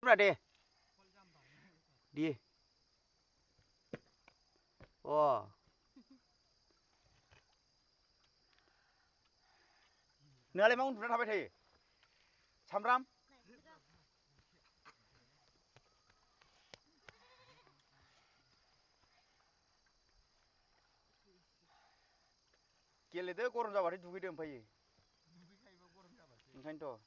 दे दे अ नोंहालाय मा उन्दुना थाबाय थायो सामब्राम गेलेदो गरम जाबाथाय दुगैदो ओमफ्रायो ओंखायनोथ'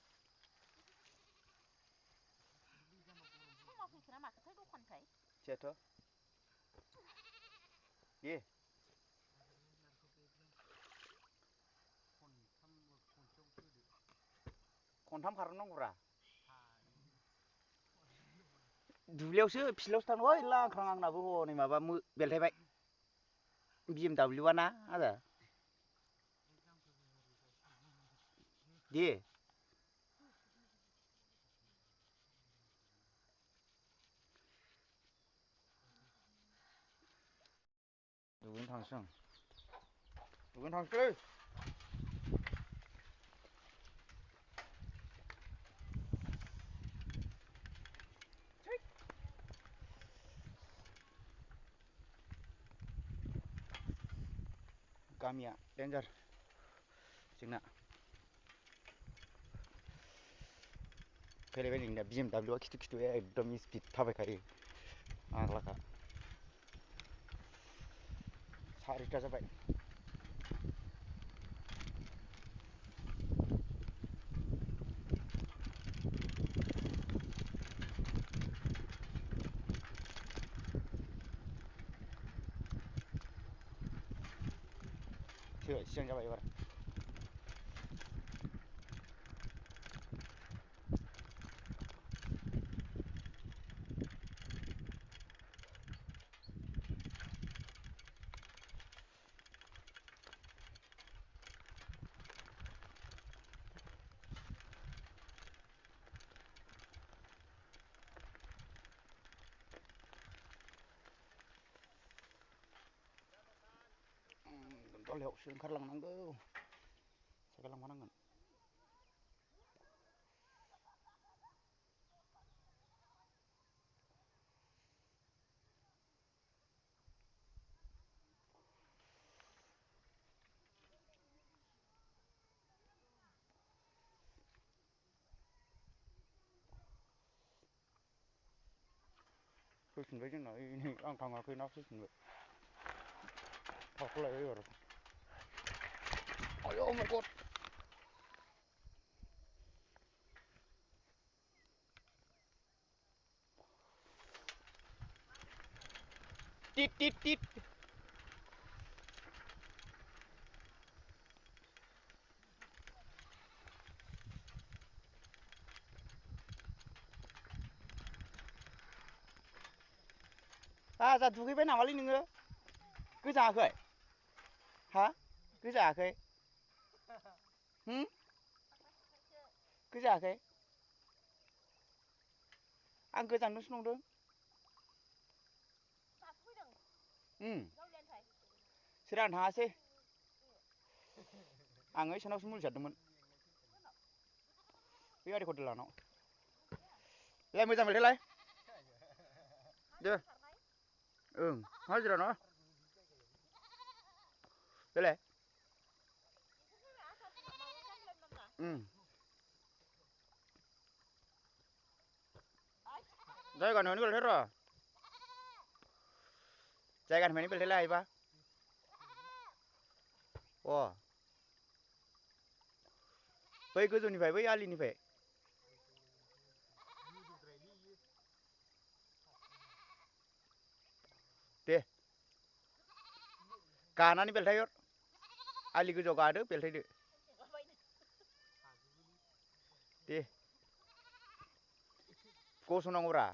सेथ' दे खनथाम खारनांगौब्रा दुब्लियावसो फिल्डआवसो थांनो लांख्रां आंनाबो हनै माबा बेलथायबाय BMW ना आदा दे दुगैनो थांसै आं दुगैनो थांसै गामिया देन्जार जोंना फैलायबाय नै दा BMW खिथु खिथु एकदम स्पिड थाबायखायो आग्लाखा सारिथा जाबाय सिगां जाबाय एबार दलहायावसो ओंखारलांनांगौ साइकेल लांफानांगोन फैफिनबाय जोंना नै आं थाङाखैना फैफिनबाय थावखौ लायबाय एबार आयौ मगद टिट टिट टिट जा दुगैबाय नामालै नोङो गोजाङाखै हा गोजाङाखै गोजाङाखै आं गोजांदोंसो नंदों सोर आं थाङासै आं ओइसानावसो मुलि सारदोंमोन बे गारि खथलानाव लाय मोजां मोनलाय दे ओं हाजिरा नङा बेलाय जायगानिफ्रायनो बेलथाय र' जायगानिफ्रायनो बेलथाय लायोबा अ बै गोजौनिफ्राय बै आलिनिफ्राय दे गानानै बेलथाय हर आलि गोजौआव गादो बेलथायदो दे गसंनांगौब्रा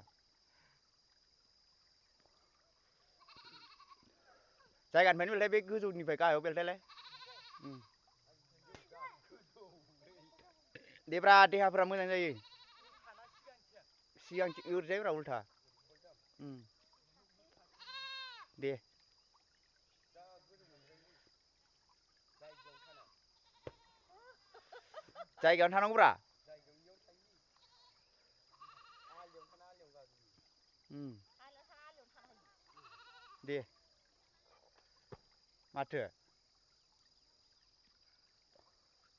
जायगानिफ्रायनो बेलथाय बे गोजौनिफ्राय गाहायाव बेलथायलाय देब्रा देहाफोरा मोजां जायो सिगांथिं ओरैजायब्रा उल्था दे जायगायावनो थानांगौब्रा दे माथो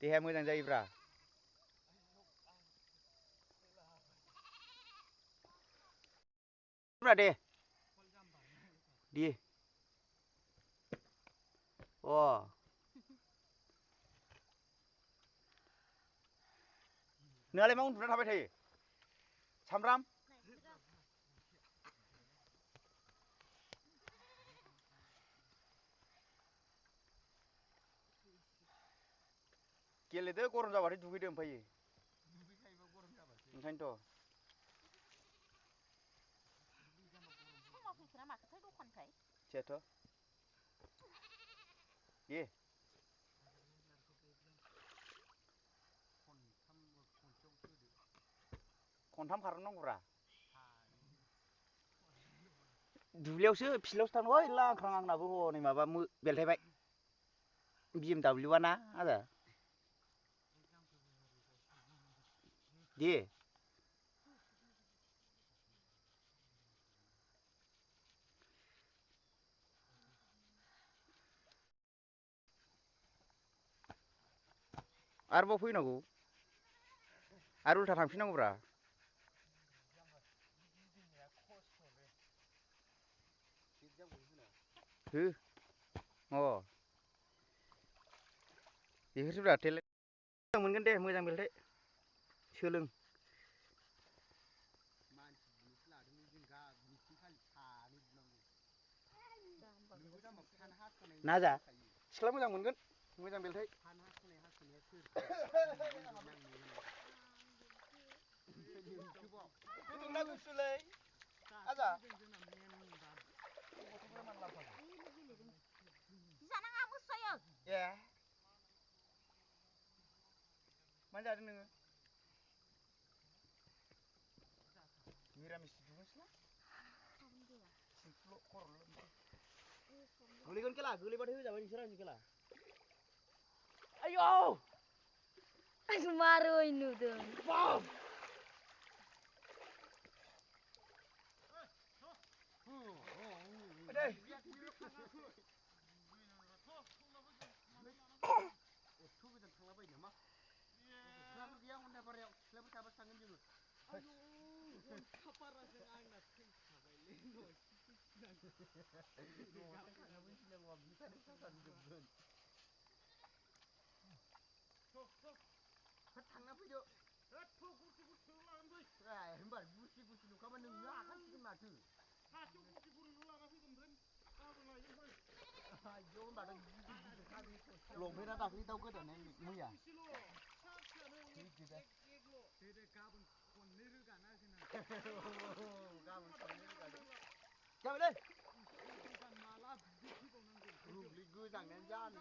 देहाया मोजां जायोब्रा दे दे अ नोंहालाय मा उन्दुना थाबाय थायो सामब्राम गेलेदो गरम जाबाथाय दुगैदो ओमफ्रायो ओंखायनोथ' थियाथ' दे खनथाम खारनांगौब्रा दुब्लियावसो फिल्डआवसो थांनांगौ ओइ लांख्रां आंनाबो हनै माबा बेलथायबाय BMW ना आदा दे आरोबाव फैनांगौ आरो उल्था थांफिननांगौब्रा हो अ बेफोरसोब्रा टेलेन्ट मोजां मोनगोन दे मोजां बेलथाय सोलों नाजा सिख्ला मोजां मोनगोन मोजां बेलथाय गुदुंना गुसुलै आजा ए मानो जादों नोङो मिरामिस दुगैनोसैलां सिमपुल खर'ल' गोलैगोन खेला गोलैबाथाय होजाबाय नोंसोर आंनि खेला आयौ आंखौ मारै नुदों बाब थांना फैदो होनबा गुसि गुसि नुखाबा नोंनो आखान्थिगोन माथो लंपेन्टआ दाख्लै दाउ गोदानाय मैया जाबायलै गोजांनायानो जानो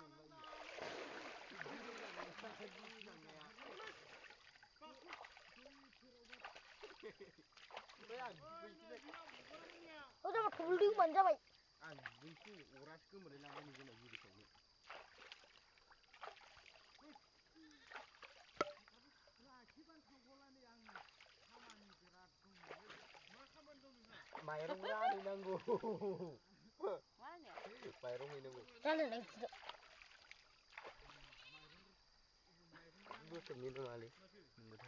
जाबाय आं दुगैसै अरासो गोमोरलायलांबाय नुगोनाव गिदिरफ्रावनो माइरं रानहैनांगौ माइरं हैनांगौ बोसोरनि नङालै नंगौथ'